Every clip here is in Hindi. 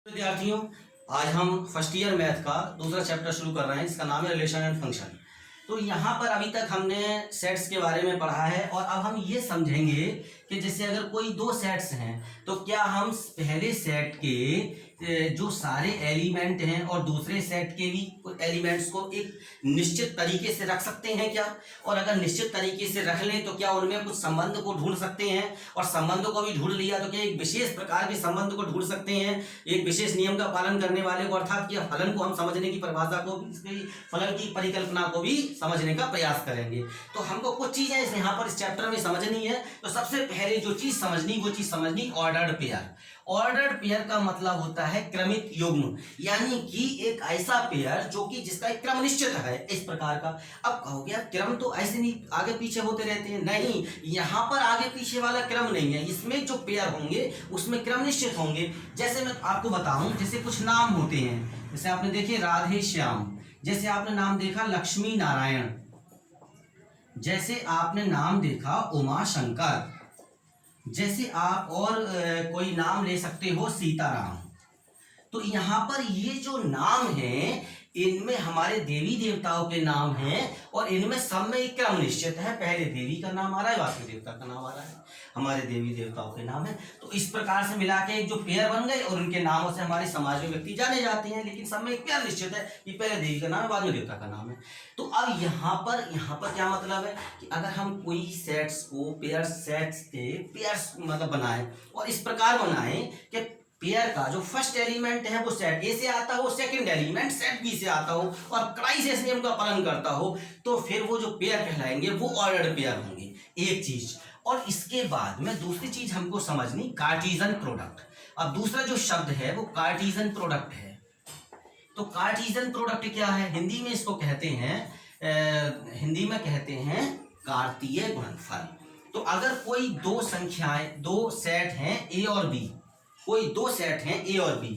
विद्यार्थियों, आज हम फर्स्ट ईयर मैथ का दूसरा चैप्टर शुरू कर रहे हैं। इसका नाम है रिलेशन एंड फंक्शन। तो यहाँ पर अभी तक हमने सेट्स के बारे में पढ़ा है और अब हम ये समझेंगे कि जैसे अगर कोई दो सेट्स हैं तो क्या हम पहले सेट के जो सारे एलिमेंट हैं और दूसरे सेट के भी एलिमेंट्स को एक निश्चित तरीके से रख सकते हैं क्या? और अगर निश्चित तरीके से रख लें तो क्या उनमें कुछ संबंध को ढूंढ सकते हैं? और संबंधों को भी ढूंढ लिया तो क्या एक विशेष प्रकार के संबंध को ढूंढ सकते हैं, एक विशेष नियम का पालन करने वाले को, अर्थात कि फलन को हम समझने की परिभाषा को भी, इसकी फलन की परिकल्पना को भी समझने का प्रयास करेंगे। तो हमको कुछ चीजें यहाँ पर इस चैप्टर में समझनी है। तो सबसे पहले जो चीज समझनी ऑर्डर्ड पेयर। ऑर्डर्ड पेयर का मतलब होता है क्रमित युग्म, यानी कि एक ऐसा पेयर जो कि जिसका एक क्रम निश्चित है इस प्रकार का। अब कहोगे यार क्रम तो ऐसे नहीं आगे पीछे होते रहते हैं, नहीं, यहाँ पर आगे पीछे वाला क्रम नहीं है। इसमें जो पेयर होंगे उसमें क्रम निश्चित होंगे। जैसे मैं आपको बताऊं, जैसे कुछ नाम होते हैं, जैसे आपने देखे राधे श्याम, जैसे आपने नाम देखा लक्ष्मी नारायण, जैसे आपने नाम देखा उमा शंकर, जैसे आप और कोई नाम ले सकते हो सीताराम। तो यहाँ पर ये जो नाम है इनमें हमारे देवी देवताओं के नाम हैं और इनमें सब में एक क्रम निश्चित है। पहले देवी का नाम आ रहा है, बाद में देवता का नाम आ रहा है, हमारे देवी देवताओं के नाम है। तो इस प्रकार से मिला के एक जो पेयर बन गए और उनके नामों से हमारे समाज में व्यक्ति जाने जाते हैं, लेकिन सब में एक पेयर निश्चित है कि पहले देवी का नाम है, बाद में देवता का नाम है। तो अब यहाँ पर क्या मतलब है कि अगर हम कोई सेट्स को पेयर सेट्स के पेयर्स मतलब बनाए और इस प्रकार बनाए कि पेयर का जो फर्स्ट एलिमेंट है वो सेट ए से आता हो, सेकंड एलिमेंट सेट बी से आता हो और कड़ाई से इस नियम का पालन करता हो, तो फिर वो जो पेयर कहलाएंगे वो ऑर्डर्ड पेयर होंगे। एक चीज, और इसके बाद में दूसरी चीज हमको समझनी कार्टेशियन प्रोडक्ट। अब दूसरा जो शब्द है वो कार्टेशियन प्रोडक्ट है। तो कार्टेशियन प्रोडक्ट क्या है? हिंदी में इसको कहते हैं हिंदी में कहते हैं कार्तीय गुणनफल। तो अगर कोई दो संख्याएं, दो सेट हैं ए और बी, कोई दो सेट हैं ए और बी,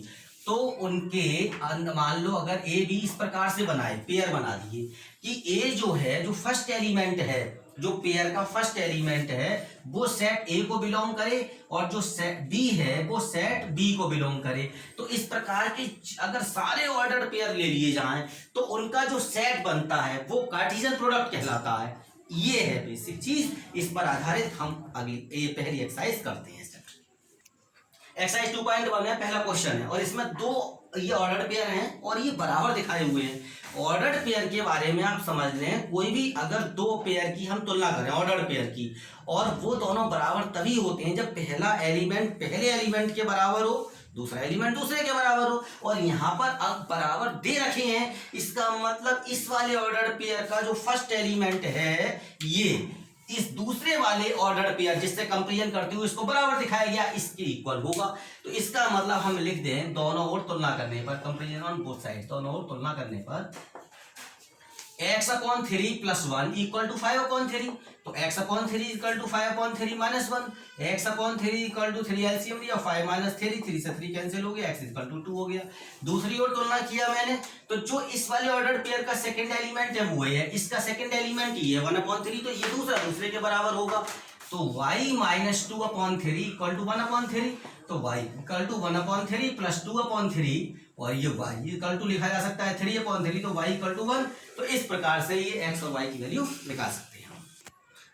तो उनके मान लो अगर ए बी इस प्रकार से बनाए, पेयर बना दिए कि ए जो है, जो फर्स्ट एलिमेंट है, जो पेयर का फर्स्ट एलिमेंट है वो सेट ए को बिलोंग करे और जो सेट बी है वो सेट बी को बिलोंग करे। तो इस प्रकार के अगर सारे ऑर्डर्ड पेयर ले लिए जाएं तो उनका जो सेट बनता है वो कार्टेशियन प्रोडक्ट कहलाता है। ये है बेसिक चीज, इस पर आधारित हम अगली पहली एक्सरसाइज करते हैं। एक्सरसाइज 2.1 है, पहला क्वेश्चन है और इसमें दो ये ऑर्डर्ड पेयर हैं और ये बराबर दिखाए हुए हैं। ऑर्डर्ड पेयर के बारे में आप समझ लें, कोई भी अगर दो पेयर की हम तुलना करें ऑर्डर्ड पेयर की, और वो दोनों बराबर तभी होते हैं जब पहला एलिमेंट पहले एलिमेंट के बराबर हो, दूसरा एलिमेंट दूसरे के बराबर हो। और यहाँ पर अब बराबर दे रखे हैं, इसका मतलब इस वाले ऑर्डर्ड पेयर का जो फर्स्ट एलिमेंट है ये इस दूसरे वाले ऑर्डर्ड पेयर जिससे कंपैरिजन करते हुए इसको बराबर दिखाया गया, इसके इक्वल होगा। तो इसका मतलब हम लिख दें दोनों ओर तुलना करने पर, कंपैरिजन ऑन बोथ साइड, दोनों ओर तुलना करने पर x/3 + 1 = 5/3। तो x/3 = 5/3 - 1, x/3 = 3 एलसीएम लिया, 5 - 3, 3 से 3 कैंसिल हो गया, x = 2 हो गया। दूसरी ओर तुलना किया मैंने, तो जो इस वाले ऑर्डर पेयर का सेकंड एलिमेंट है वो है, इसका सेकंड एलिमेंट ये है 1/3, तो ये दूसरे के बराबर होगा। तो y - 2/3 = 1/3, तो y = 1/3 + 2/3 और ये y = लिखा जा सकता है 3/3, तो y = 1। तो इस प्रकार से ये x और y की वैल्यू निकाल सकते हैं हम।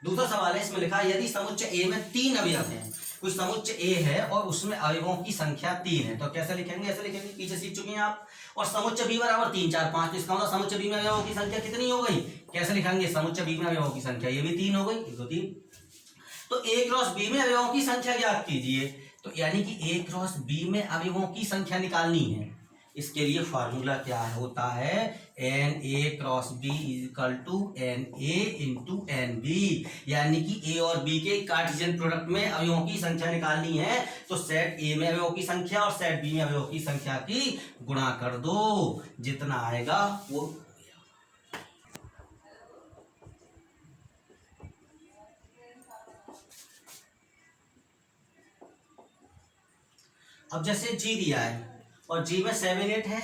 दूसरा सवाल है, इसमें लिखा है यदि समुच्चय ए में 3 अवयव हैं, कुछ समुच्चय ए है और उसमें अवयवों की संख्या 3 है, तो कैसे लिखेंगे? ऐसे लिखेंगे, पीछे सीख चुके हैं आप। और समुच्चय बी बराबर 3, 4, 5, तो इसका मतलब समुच्चय बी में अवयवों की संख्या कितनी हो गई? कैसे लिखेंगे? समुच्चय बी में अवयवों की संख्या ये भी 3 हो गई, 1 2 3। तो ए क्रॉस बी में अवयवों की संख्या ज्ञात कीजिए। तो यानी कि ए क्रॉस बी में अवयवों की संख्या निकालनी है। इसके लिए फॉर्मूला क्या होता है? Na cross b = Na × Nb, यानी कि ए और बी के कार्टेशियन प्रोडक्ट में अवयवों की संख्या निकालनी है। तो सेट ए में अवयवों की संख्या और सेट बी में अवयवों की संख्या की गुणा कर दो, जितना आएगा वो। अब जैसे जी दिया है और जी में 7 8 है,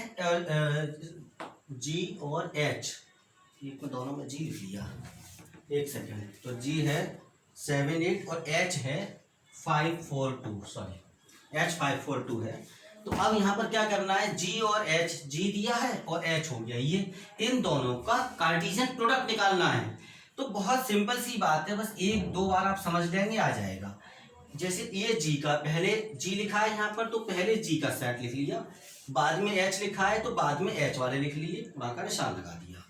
जी और एच, एक में दोनों में जी लिख लिया, एक सेकेंड। तो जी है 7 8 और एच है 5 4 2, सॉरी H542 है। तो अब यहाँ पर क्या करना है, जी और एच, जी दिया है और एच हो गया, ये इन दोनों का कार्टेशियन प्रोडक्ट निकालना है। तो बहुत सिंपल सी बात है, बस एक दो बार आप समझ लेंगे आ जाएगा। जैसे ये जी का, पहले जी लिखा है यहाँ पर तो पहले जी का सेट लिख लिया, बाद में एच लिखा है तो बाद में एच वाले लिख लिए, वहां का निशान लगा दिया।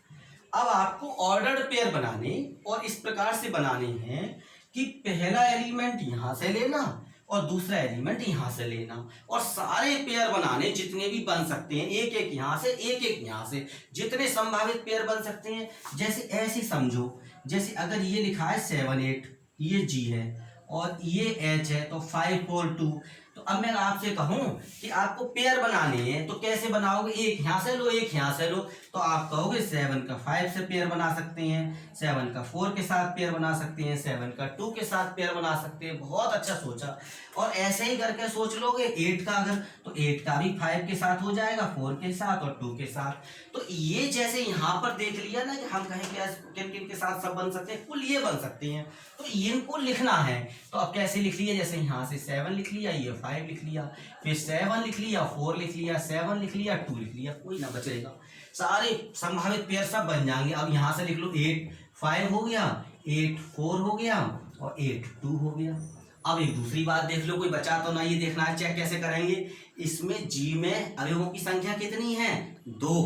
अब आपको ऑर्डर्ड पेयर बनाने और इस प्रकार से बनाने हैं कि पहला एलिमेंट यहां से लेना और दूसरा एलिमेंट यहां से लेना, और सारे पेयर बनाने जितने भी बन सकते हैं, एक एक यहां से एक एक यहां से, जितने संभावित पेयर बन सकते हैं। जैसे ऐसे समझो, जैसे अगर ये लिखा है 7 8, ये जी है और ये एच है तो 5 4 2। तो अब मैं आपसे कहूं कि आपको पेयर बनाने हैं तो कैसे बनाओगे, एक यहां से लो एक यहां से लो, तो आप कहोगे 7 का 5 से पेयर बना सकते हैं, 7 का 4 के साथ पेयर बना सकते हैं, 7 का 2 के साथ पेयर बना सकते हैं। बहुत अच्छा सोचा। और ऐसे ही करके सोच लोगे 8 का, अगर तो 8 का भी 5 के साथ हो जाएगा, 4 के साथ और 2 के साथ। तो ये जैसे यहाँ पर देख लिया ना कि हम कहें क्या किन किन के साथ सब बन सकते हैं, कुल ये बन सकते हैं, तो इनको लिखना है। तो अब कैसे लिख लिया, जैसे यहाँ से 7 लिख लिया, ये 5 लिख लिया, फिर 7 लिख लिया, 4 लिख लिया, 7 लिख लिया, 2 लिख लिया, कोई ना बचेगा, सारे संभावित पेयर सब बन जाएंगे। अब यहाँ से लिख लो 8 5 हो गया, 8 4 हो गया और 8 2 हो गया। अब एक दूसरी बात देख लो, कोई बचा तो ना, ये देखना है, चेक कैसे करेंगे। इसमें जी में अवयवों की संख्या कितनी है, 2,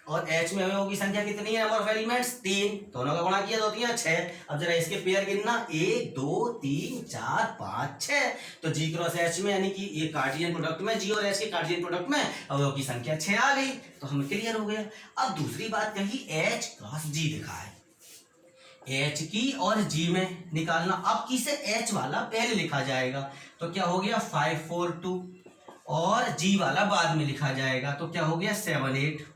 और एच में अवयवों की संख्या कितनी है, नंबर ऑफ एलिमेंट्स 3, दोनों का गुणा किया 2 3 6। अब जरा इसके पेयर गिनना, 1 2 3 4 5 6। तो जी क्रॉस एच में, यानी कि ये कार्टेशियन प्रोडक्ट में, जी और एच के कार्टेशियन प्रोडक्ट में अवयवों की संख्या 6 आ गई, तो हमें क्लियर हो गया। अब दूसरी बात कही, एच क्रॉस जी दिखा है, एच की और जी में निकालना। अब किसे एच वाला पहले लिखा जाएगा, तो क्या हो गया 5 4 2, और जी वाला बाद में लिखा जाएगा, तो क्या हो गया 7 8।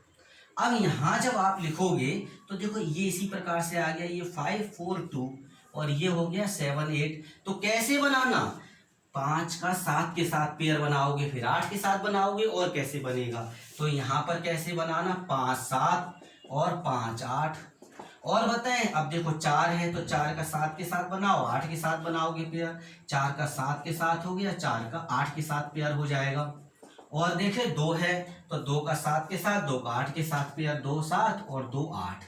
अब यहां जब आप लिखोगे तो देखो ये इसी प्रकार से आ गया, ये 5 4 2 और ये हो गया 7 8। तो कैसे बनाना, 5 का 7 के साथ पेयर बनाओगे, फिर 8 के साथ बनाओगे, और कैसे बनेगा, तो यहां पर कैसे बनाना, 5 7 और 5 8। और बताएं, अब देखो 4 है तो 4 का 7 के साथ बनाओ, 8 के साथ बनाओगे पेयर, 4 का 7 के साथ हो गया, 4 का 8 के साथ पेयर हो जाएगा। और देखे 2 है तो 2 का 7 के साथ, 2 का 8 के साथ पेयर, 2 7 और 2 8।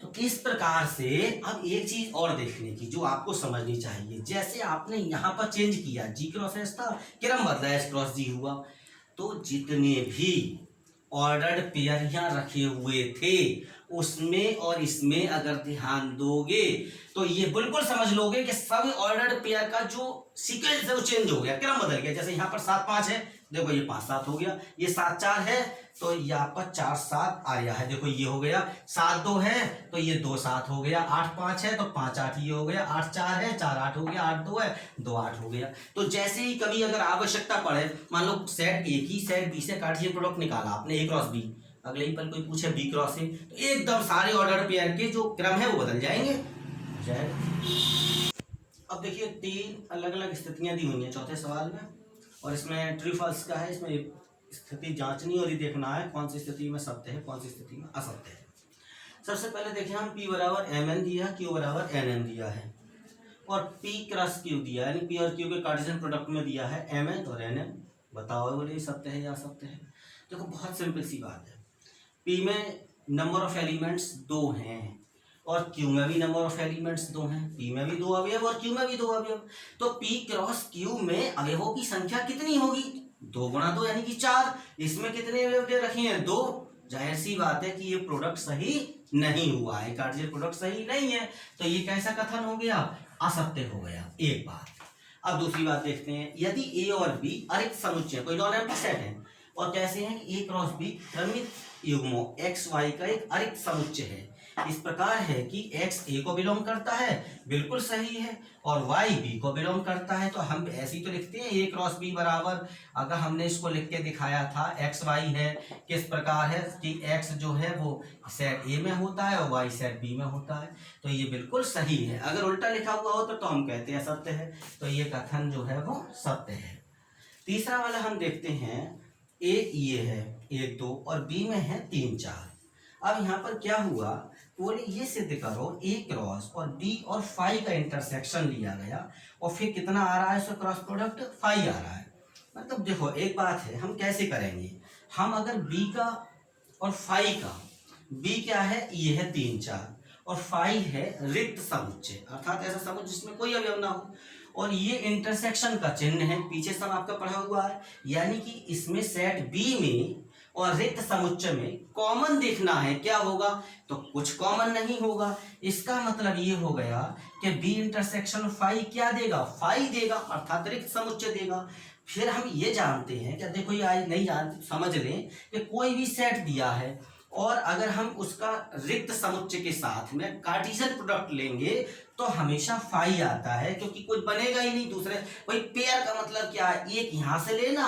तो इस प्रकार से अब एक चीज और देखने की जो आपको समझनी चाहिए, जैसे आपने यहां पर चेंज किया, जी क्रॉस एच था, क्रम बदला, एच क्रॉस जी हुआ, तो जितने भी ऑर्डर्ड पेयर यहाँ रखे हुए थे उसमें और इसमें अगर ध्यान दोगे तो ये बिल्कुल समझ लोगे कि सब ऑर्डर्ड पेयर का जो सीक्वेंस है वो चेंज हो गया, क्रम बदल गया। जैसे यहाँ पर 7 5 है, देखो ये 5 7 हो गया, ये 7 4 है तो यहाँ पर 4 7 आ गया है, देखो ये हो गया, 7 2 है तो ये 2 7 हो गया, 8 5 है तो 5 8 ये हो गया, 8 4 है 4 8 हो गया, 8 2 है 2 8 हो गया। तो जैसे ही कभी अगर आवश्यकता पड़े, मान लो सेट ए की सेट बी से कार्टेशियन प्रोडक्ट निकाला आपने, ए क्रॉस बी, अगले ही पल कोई पूछे बी क्रॉस ए, तो एकदम सारे ऑर्डर पेयर के जो क्रम है वो बदल जाएंगे। अब देखिए 3 अलग अलग स्थितियां दी हुई हैं चौथे सवाल में, और इसमें ट्रू फॉल्स का है, इसमें स्थिति जांचनी और ये देखना है कौन सी स्थिति में सत्य है कौन सी स्थिति में असत्य है। सबसे पहले देखें हम, P बराबर mn दिया, Q बराबर nn दिया है, और P क्रॉस Q दिया, यानी P और Q के कार्टेशियन प्रोडक्ट में दिया है mn और nn। बताओ बोले सत्य है या असत्य है। देखो बहुत सिंपल सी बात है, P में नंबर ऑफ एलिमेंट्स 2 हैं और Q में भी नंबर ऑफ एलिमेंट्स 2 हैं, P में भी 2 अवयव और Q में भी 2 अवयव, तो P क्रॉस Q में अवयवों की संख्या कितनी होगी, 2 गुणा 2 यानी कि 4। इसमें कितने अवयव दे रखे हैं, 2। जाहिर सी बात है कि ये प्रोडक्ट सही नहीं हुआ है, कार्टेशियन प्रोडक्ट सही नहीं है, तो ये कैसा कथन हो गया, असत्य हो गया, एक बात। अब दूसरी बात देखते हैं, यदि A और B अरिक्त समुच्चय, कोई नॉन एम्प्टी सेट है, और कैसे हैं कि A क्रॉस B क्रमिक युग्मों x y का एक अरिक्त समुच्चय है, इस प्रकार है कि x A को बिलोंग करता है, बिल्कुल सही है, और y B को बिलोंग करता है, तो हम ऐसे ही तो लिखते हैं A क्रॉस B बराबर, अगर हमने इसको लिख के दिखाया था x y है, किस प्रकार है कि x जो है वो सेट A में होता है और y सेट B में होता है, तो ये बिल्कुल सही है। अगर उल्टा लिखा हुआ होता तो हम कहते हैं सत्य है, तो ये कथन जो है वो सत्य है। तीसरा वाला हम देखते हैं, A ये है 1 2 और B में है 3 4। अब यहाँ पर क्या हुआ, बोले ये सिद्ध करो A क्रॉस और B और फाई का इंटरसेक्शन लिया गया और फिर कितना आ रहा है, इसका क्रॉस प्रोडक्ट फाई आ रहा है। मतलब देखो एक बात है, हम कैसे करेंगे, हम अगर बी का और फाई का, बी क्या है, ये है 3 4 और फाई है रिक्त समुच्चय, अर्थात ऐसा समुच्चय जिसमें कोई अवयव ना हो, और ये इंटरसेक्शन का चिन्ह है, पीछे सब आपका पढ़ा हुआ है, यानी कि इसमें सेट बी में और रिक्त समुच्चय में कॉमन देखना है, क्या होगा, तो कुछ कॉमन नहीं होगा। इसका मतलब ये हो गया कि बी इंटरसेक्शन फाई क्या देगा, फाई देगा, अर्थात रिक्त समुच्चय देगा। फिर हम ये जानते हैं कि देखो, ये आज नहीं जानते, समझ लें कि कोई भी सेट दिया है और अगर हम उसका रिक्त समुच्चय के साथ में कार्टेशियन प्रोडक्ट लेंगे तो हमेशा फाई आता है, क्योंकि कुछ बनेगा ही नहीं दूसरे। भाई पेयर का मतलब क्या है, एक यहां से लेना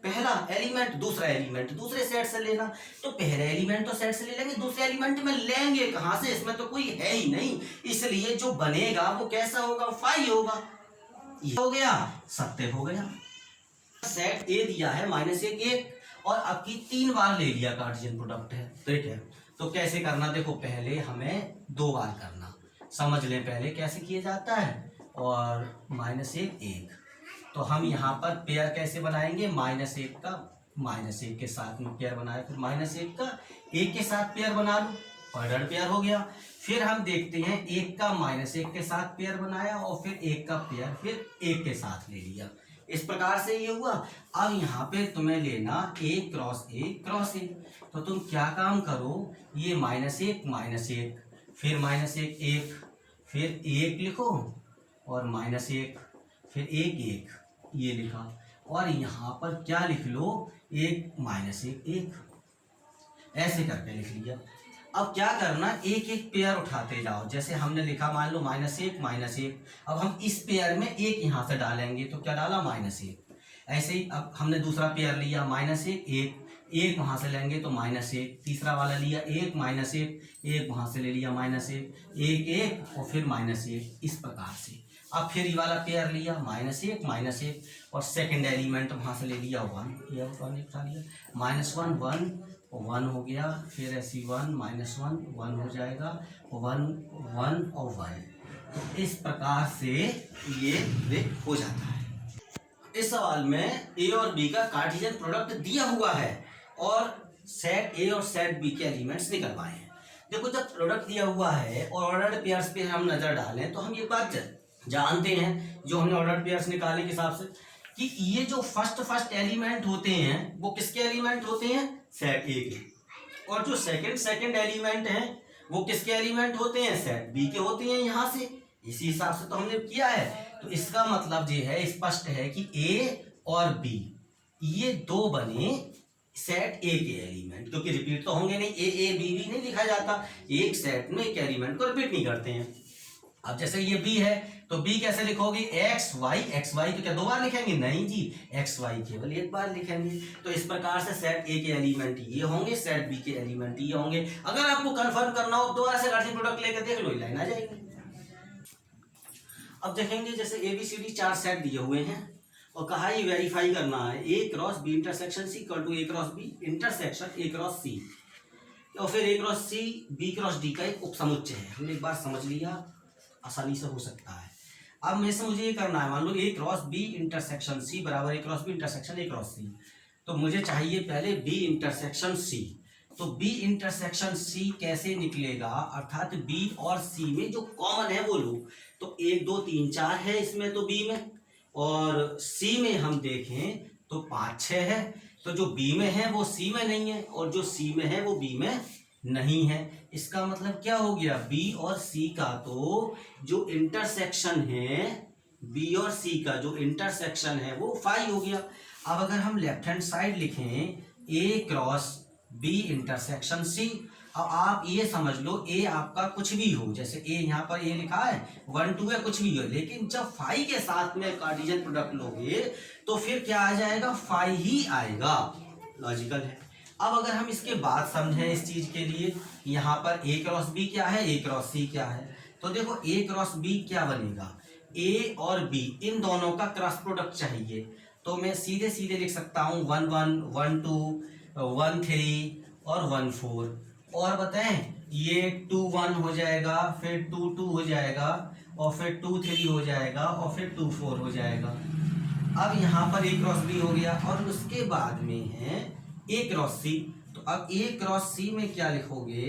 पहला एलिमेंट, दूसरा एलिमेंट दूसरे सेट से लेना, तो पहले एलिमेंट तो सेट से ले लेंगे, दूसरे एलिमेंट में लेंगे कहां से, इसमें तो कोई है ही नहीं, इसलिए जो बनेगा वो कैसा होगा, फाई होगा। ये हो गया, सत्य हो गया। सेट ए दिया है -1 1 और अब की 3 बार ले लिया कार्टेशियन प्रोडक्ट है, ठीक है। तो कैसे करना, देखो पहले हमें 2 बार करना, समझ लें पहले कैसे किया जाता है, और -1 1, तो हम यहाँ पर पेयर कैसे बनाएंगे, -1 का -1 के साथ में पेयर बनाए, फिर -1 का 1 के साथ पेयर बना लो, ऑर्डर पेयर हो गया। फिर हम देखते हैं 1 का -1 के साथ पेयर बनाया और फिर 1 का पेयर फिर 1 के साथ ले लिया, इस प्रकार से ये हुआ। अब यहाँ पे तुम्हें लेना A क्रॉस A, तो तुम क्या काम करो, ये -1 -1 फिर -1 1 फिर 1 लिखो और -1 फिर 1 1 ये लिखा, और यहाँ पर क्या लिख लो, 1 -1 1, ऐसे करके लिख लिया। अब क्या करना, एक एक पेयर उठाते जाओ, जैसे हमने लिखा मान लो -1 -1, अब हम इस पेयर में एक यहाँ से डालेंगे, तो क्या डाला, -1, ऐसे ही अब हमने दूसरा पेयर लिया -1 1, एक वहां से लेंगे तो -1, तीसरा वाला लिया 1 -1, एक वहां से ले लिया -1 1 1 और फिर -1, इस प्रकार से। अब फिर ये वाला पेयर लिया -1 -1 और सेकंड एलिमेंट वहां से ले लिया 1, ये 1 उठा लिया, -1 1 1 हो गया, फिर ऐसी 1 -1 1 हो जाएगा, 1 1 और 1, तो इस प्रकार से ये रिक्त हो जाता है। इस सवाल में ए और बी का कार्टेशियन प्रोडक्ट दिया हुआ है और सेट ए और सेट बी के एलिमेंट्स निकलवाए हैं। देखो जब प्रोडक्ट दिया हुआ है और ऑर्डर्ड पेयर्स पे हम नजर डालें तो हम ये बात जानते हैं, जो हमने ऑर्डर्ड पेयर्स निकाले के हिसाब से, कि ये जो फर्स्ट एलिमेंट होते हैं वो किसके एलिमेंट होते हैं, सेट ए के, और जो सेकंड एलिमेंट हैं वो किसके एलिमेंट होते हैं, सेट बी के होते हैं। यहाँ से इसी हिसाब से तो हमने किया है, तो इसका मतलब ये है, स्पष्ट है कि ए और बी ये दो बने सेट ए के एलिमेंट, क्योंकि रिपीट तो होंगे नहीं, ए बी बी नहीं लिखा जाता, एक सेट में एक एलिमेंट को रिपीट नहीं करते हैं। अब जैसे ये बी है तो बी कैसे लिखोगे, एक्स वाई तो क्या 2 बार लिखेंगे, नहीं जी, एक्स वाई केवल 1 बार लिखेंगे। तो इस प्रकार से सेट ए के एलिमेंट ये होंगे, सेट बी के एलिमेंट ये होंगे। अगर आपको कंफर्म करना हो दोबारा से कार्टेशियन प्रोडक्ट लेकर देख लो, लाइन आ जाएगी। अब देखेंगे जैसे ABCD 4 सेट दिए हुए हैं और कहा ये वेरीफाई करना है, A cross B intersection C equal to A cross B intersection A cross C, और फिर A cross C B cross D का एक उपसमुच्चय है। हमने एक बार समझ लिया, आसानी से हो सकता है। अब में से मुझे ये करना है, मान लो A cross B intersection C बराबर A cross B intersection A cross C, तो मुझे चाहिए पहले B इंटरसेक्शन C। तो B इंटरसेक्शन C कैसे निकलेगा, अर्थात B और C में जो कॉमन है वो लो, तो 1 2 3 4 है इसमें तो B में, और C में हम देखें तो 5 6 है, तो जो B में है वो C में नहीं है और जो C में है वो B में नहीं है। इसका मतलब क्या हो गया, B और C का तो जो इंटरसेक्शन है, B और C का जो इंटरसेक्शन है वो 5 हो गया। अब अगर हम लेफ्ट हैंड साइड लिखें A cross B intersection C, अब आप ये समझ लो A आपका कुछ भी हो, जैसे A यहाँ पर A लिखा है 1 2 है, कुछ भी हो, लेकिन जब 5 के साथ में कार्टेशियन प्रोडक्ट लोगे तो फिर क्या आ जाएगा, 5 ही आएगा, लॉजिकल है। अब अगर हम इसके बाद समझें इस चीज के लिए, यहाँ पर A क्रॉस B क्या है, A क्रॉस C क्या है, तो देखो A क्रॉस B क्या बनेगा, A और B इन दोनों का क्रॉस प्रोडक्ट चाहिए, तो मैं सीधे सीधे लिख सकता हूँ 1 1 1 2 1 3 और 1 4, और बताएं ये 2 1 हो जाएगा, फिर 2 2 हो जाएगा, और फिर 2 3 हो जाएगा, और फिर 2 4 हो जाएगा। अब यहाँ पर ए क्रॉस बी हो गया और उसके बाद में है ए क्रॉस सी। तो अब ए क्रॉस सी में क्या लिखोगे,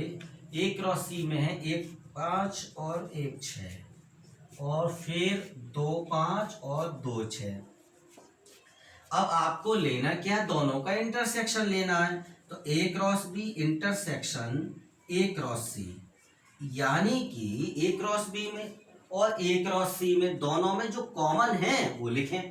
ए क्रॉस सी में है 1 5 और 1 6 और फिर 2 5 और 2 6। अब आपको लेना क्या है, दोनों का इंटरसेक्शन लेना है। तो a cross b intersection a cross c, यानी कि ए क्रॉस बी में और ए क्रॉस सी में दोनों में जो कॉमन है वो लिखें।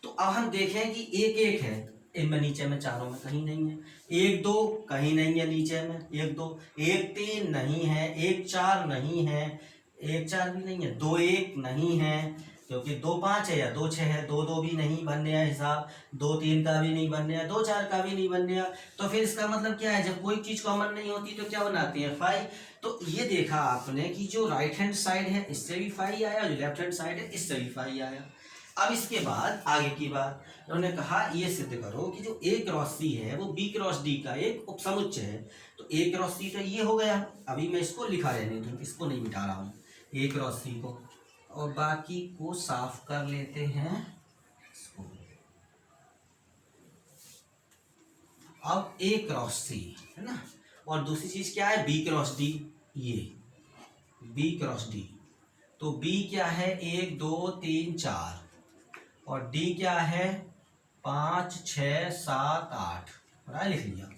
तो अब हम देखें कि 1 1 है इनमें, नीचे में चारों में कहीं नहीं है। 1 2 कहीं नहीं है नीचे में, 1 2 1 3 नहीं है, 1 4 नहीं है, 1 4 भी नहीं है, 2 1 नहीं है क्योंकि 2 5 है या 2 6 है, 2 2 भी नहीं बनने है हिसाब, 2 3 का भी नहीं बनने है, 2 4 का भी नहीं बनने है। तो फिर इसका मतलब क्या है, जब कोई चीज कॉमन नहीं होती तो क्या बनाती है, 5। तो ये देखा आपने कि जो राइट हैंड साइड है इससे भी 5 आया, जो लेफ्ट हैंड साइड है इससे भी 5 आया। अब इसके बाद आगे की बात, उन्होंने कहा ये सिद्ध करो कि जो ए क्रॉस सी है वो बी क्रॉस डी का एक उपसमुच्चय है। तो ए क्रॉस सी तो ये हो गया, अभी मैं इसको लिखा रहने दूं, इसको नहीं मिटा रहा हूँ, ए क्रॉस सी को, और बाकी को साफ कर लेते हैं इसको। अब ए क्रॉस सी है ना, और दूसरी चीज क्या है, बी क्रॉस डी, ये बी क्रॉस डी। तो बी क्या है, 1 2 3 4 और डी क्या है 5 6 7 8, राइट लिख लिया।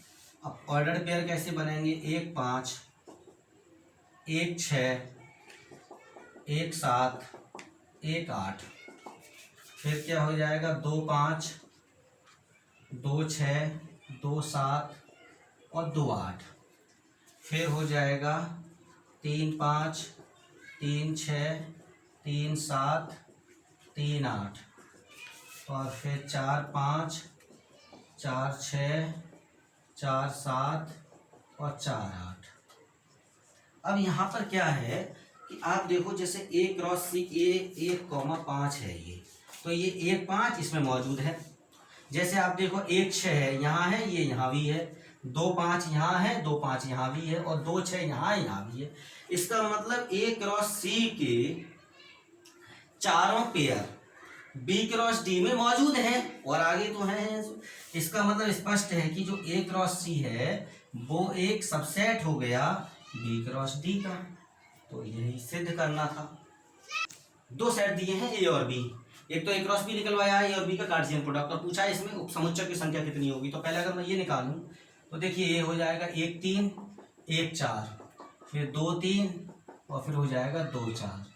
अब ऑर्डर पेयर कैसे बनेंगे, 1 5 1 6 1 7 1 8, फिर क्या हो जाएगा 2 5 2 6 2 7 और 2 8, फिर हो जाएगा 3 5 3 6 3 7 3 8 और फिर 4 5 4 6 4 7 और 4 8। अब यहाँ पर क्या है कि आप देखो, जैसे ए क्रॉस सी ए 1,5 है ये, तो ये 1 5 इसमें मौजूद है। जैसे आप देखो 1 6 है, यहाँ है, ये यहाँ भी है, 2 5 यहाँ है, 2 5 यहाँ भी है और 2 6 यहाँ भी है। इसका मतलब ए क्रॉस सी के चारों पेयर बी क्रॉस डी में मौजूद हैं और आगे तो हैं। इसका मतलब स्पष्ट है कि जो ए क्रॉस सी है वो एक सबसेट हो गया बी क्रॉस डी का। तो यही सिद्ध करना था। 2 सेट दिए हैं ए और बी, एक तो ए क्रॉस बी निकलवाया है, ए और बी का कार्टेशियन प्रोडक्ट, और पूछा है इसमें उपसमुच्चय की संख्या कितनी होगी। तो पहले अगर मैं ये निकालूं तो देखिए ये हो जाएगा 1 3 1 4, फिर 2 3 और फिर हो जाएगा 2 4,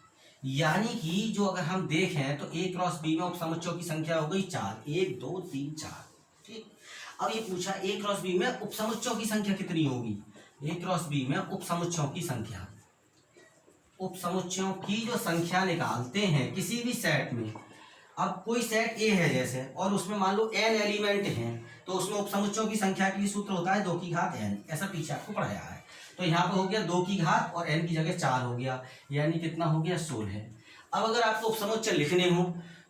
यानी कि जो अगर हम देखें तो ए क्रॉस बी में उपसमुच्चयों की संख्या हो गई 4, 1 2 3 4। ठीक, अब ये पूछा ए क्रॉस बी में उपसमुच्चयों की संख्या कितनी होगी। ए क्रॉस बी में उपसमुच्चयों की संख्या, उपसमुच्चयों की जो संख्या निकालते हैं किसी भी सेट में। अब कोई सेट ए है जैसे, और उसमें मान लो n एलिमेंट हैं, तो उसमें उपसमुच्चयों की संख्या के लिए सूत्र होता है 2 की घात n, ऐसा पीछे आपको पढ़ाया है। तो यहाँ पे हो गया 2 की घात और n की जगह 4 हो गया, यानी कितना हो गया 16। अब अगर आपको उपसमुच्चय लिखने हो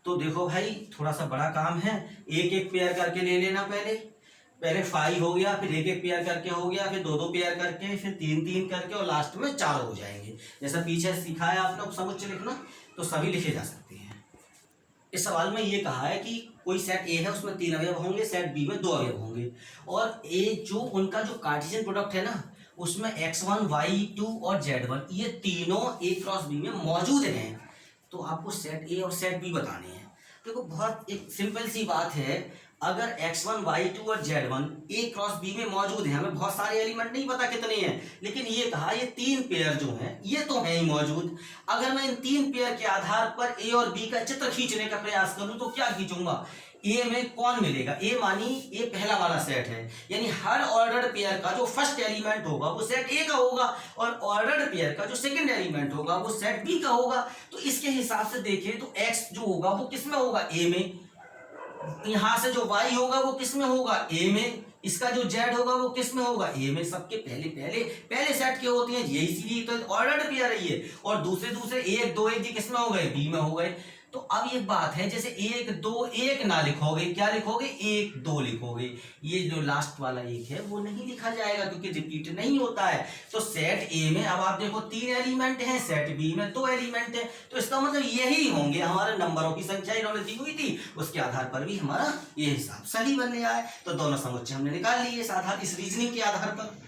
तो देखो भाई थोड़ा सा बड़ा काम है, एक एक पेयर करके ले लेना। पहले 5 हो गया, फिर एक एक पेयर करके हो गया, फिर 2 2 पेयर करके, फिर 3 3 करके और लास्ट में 4 हो जाएंगे। जैसा पीछे सिखाया आपने उपसमुच्चय लिखना, तो सभी लिखे जा सकते हैं। इस सवाल में ये कहा है कि कोई सेट ए है उसमें 3 अवयव होंगे, सेट बी में 2 अवयव होंगे, और ए जो उनका जो कार्टेशियन प्रोडक्ट है ना उसमें x1 y2 और z1 ये तीनों ए क्रॉस बी में मौजूद हैं। तो आपको सेट ए और सेट बी बताने हैं। देखो बहुत एक सिंपल सी बात है, अगर x1 y2 और z1 ए क्रॉस बी में मौजूद है, हमें बहुत सारे एलिमेंट नहीं पता कितने हैं, लेकिन ये कहा ये 3 पेयर जो हैं ये तो हैं ही मौजूद। अगर मैं इन 3 पेयर के आधार पर ए और बी का चित्र खींचने का प्रयास करूं तो क्या खींचूंगा, ए में कौन मिलेगा, ए मानी ए पहला वाला सेट है, यानी हर ऑर्डर्ड पेयर का जो फर्स्ट एलिमेंट होगा वो सेट ए का होगा, और ऑर्डर्ड पेयर का जो सेकंड एलिमेंट होगा वो सेट बी का होगा। तो इसके हिसाब से देखें तो एक्स जो होगा वो किसमें होगा, ए में, यहां से जो y होगा वो किसमें होगा, ए में, इसका जो z होगा वो किसमें होगा, ए में। सबके पहले सेट के होते हैं, यही इसीलिए तो ऑर्डर्ड पेयर है ये, और दूसरे 1 2 1 जी किसमें हो गए, बी में हो गए। तो अब एक बात है, जैसे 1 2 1 ना लिखोगे, क्या लिखोगे, 1 2 लिखोगे, ये जो लास्ट वाला 1 है वो नहीं लिखा जाएगा क्योंकि रिपीट नहीं होता है। तो सेट ए में अब आप देखो 3 एलिमेंट हैं, सेट बी में 2 एलिमेंट है, तो इसका मतलब यही होंगे हमारे नंबरों की संख्या इन्होंने दी हुई थी, उसके आधार पर भी हमारा ये हिसाब सही बनने आए। तो दोनों समुच्चय हमने निकाल लिए इस आधार, इस रीजनिंग के आधार पर।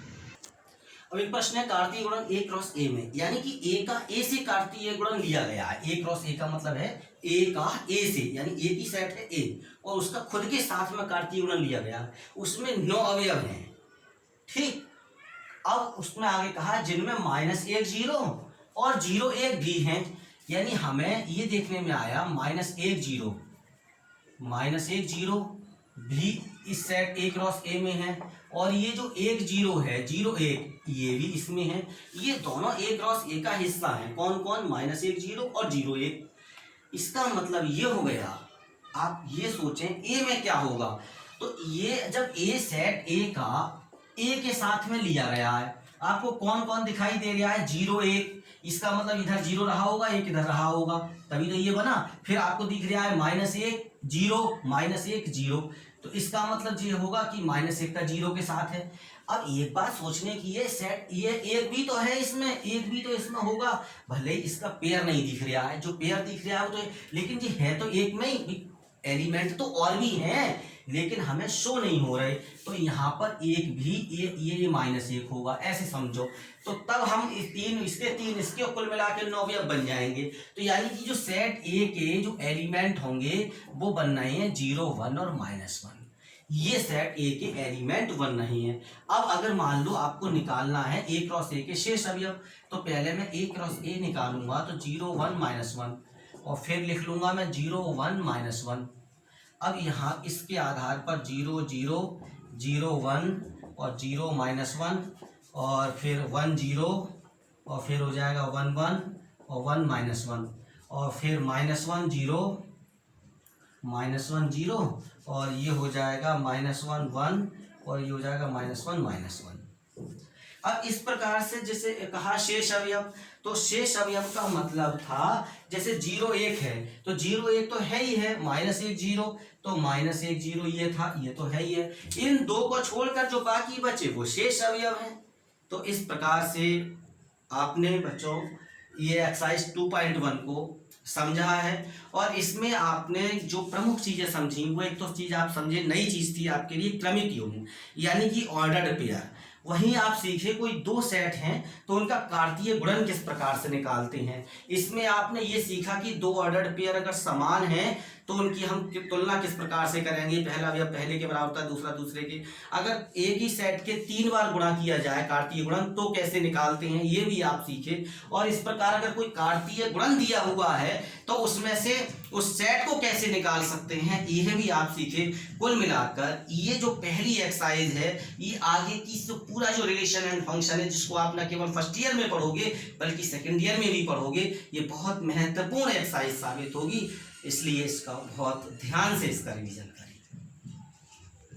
अब एक प्रश्न है कार्तीय गुणन ए क्रॉस ए में, यानी कि ए का ए से कार्तीय गुणन लिया गया है। ए क्रॉस ए का मतलब है ए का ए से, यानी ए की सेट है ए और उसका खुद के साथ में कार्तीय गुणन लिया गया है, उसमें 9 अवयव हैं, ठीक। अब उसमें आगे कहा जिनमें -1 0 और 0 1 भी हैं, यानी हमें ये देखने में आया -1 0 भी इस सेट ए क्रॉस ए में है और ये जो 1 0 है 0 1 ये भी इसमें है। ये दोनों ए क्रॉस ए का हिस्सा है। कौन कौन, -1 0 और 0 1। इसका मतलब ये हो गया, आप ये सोचें ए में क्या होगा, तो ये जब ए सेट ए का ए के साथ में लिया गया है, आपको कौन कौन दिखाई दे रहा है, 0 1, इसका मतलब इधर 0 रहा होगा, 1 इधर रहा होगा, तभी तो ये बना। फिर आपको दिख रहा है -1 0 -1 0, तो इसका मतलब ये होगा कि -1 का 0 के साथ है। अब एक बात सोचने की, ये सेट ये एक भी तो है इसमें, एक भी तो इसमें होगा, भले ही इसका पेयर नहीं दिख रहा है, जो पेयर दिख रहा है वो तो, लेकिन ये है तो एक में ही, एलिमेंट तो और भी हैं लेकिन हमें शो नहीं हो रहे, तो यहाँ पर एक भी ये -1 होगा, ऐसे समझो। तो तब हम इस 3 इसके 3 इसके कुल मिला के 9 अवयव बन जाएंगे। तो यानी कि जो सेट ए के जो एलिमेंट होंगे वो बन रहे हैं 0 1 और -1, ये सेट ए के एलिमेंट बन रहे हैं। अब अगर मान लो आपको निकालना है ए क्रॉस ए के शेष अवयव, तो पहले मैं ए क्रॉस ए निकालूंगा, तो 0 1 -1 और फिर लिख लूंगा मैं 0 1 -1। अब यहाँ इसके आधार पर 0 0 0 1 और 0 -1 और फिर 1 0 और फिर हो जाएगा 1 1 और 1 -1 और फिर -1 0 और ये हो जाएगा -1 1 और ये हो जाएगा -1 -1। अब इस प्रकार से जैसे कहा शेष अवयव, तो शेष अवयव का मतलब था जैसे 0 1 है तो 0 1 तो है ही है, -1 0 तो -1 0 ये था, ये तो है ही है। इन दो को छोड़कर जो बाकी बचे वो शेष अवयव हैं। तो इस प्रकार से आपने बच्चों ये एक्सरसाइज 2.1 को समझा है और इसमें आपने जो प्रमुख चीजें समझी वो एक तो चीज आप समझे, नई चीज थी आपके लिए क्रमिक युग्म यानी कि ऑर्डर्ड पेयर। वहीं आप सीखे कोई 2 सेट हैं तो उनका कार्तीय गुणन किस प्रकार से निकालते हैं। इसमें आपने ये सीखा कि 2 ऑर्डर्ड पेयर अगर समान हैं तो उनकी हम तुलना किस प्रकार से करेंगे, पहला अवयव पहले के बराबर था, दूसरा दूसरे के। अगर एक ही सेट के 3 बार गुणा किया जाए कार्तीय गुणन तो कैसे निकालते हैं ये भी आप सीखे। और इस प्रकार अगर कोई कार्तीय गुणन दिया हुआ है तो उसमें से उस सेट को कैसे निकाल सकते हैं यह भी आप सीखे। कुल मिलाकर ये जो पहली एक्सरसाइज है ये आगे की पूरा जो रिलेशन एंड फंक्शन है जिसको आप न केवल फर्स्ट ईयर में पढ़ोगे बल्कि सेकेंड ईयर में भी पढ़ोगे, ये बहुत महत्वपूर्ण एक्सरसाइज साबित होगी, इसलिए इसका बहुत ध्यान से इसका रिवीजन करें।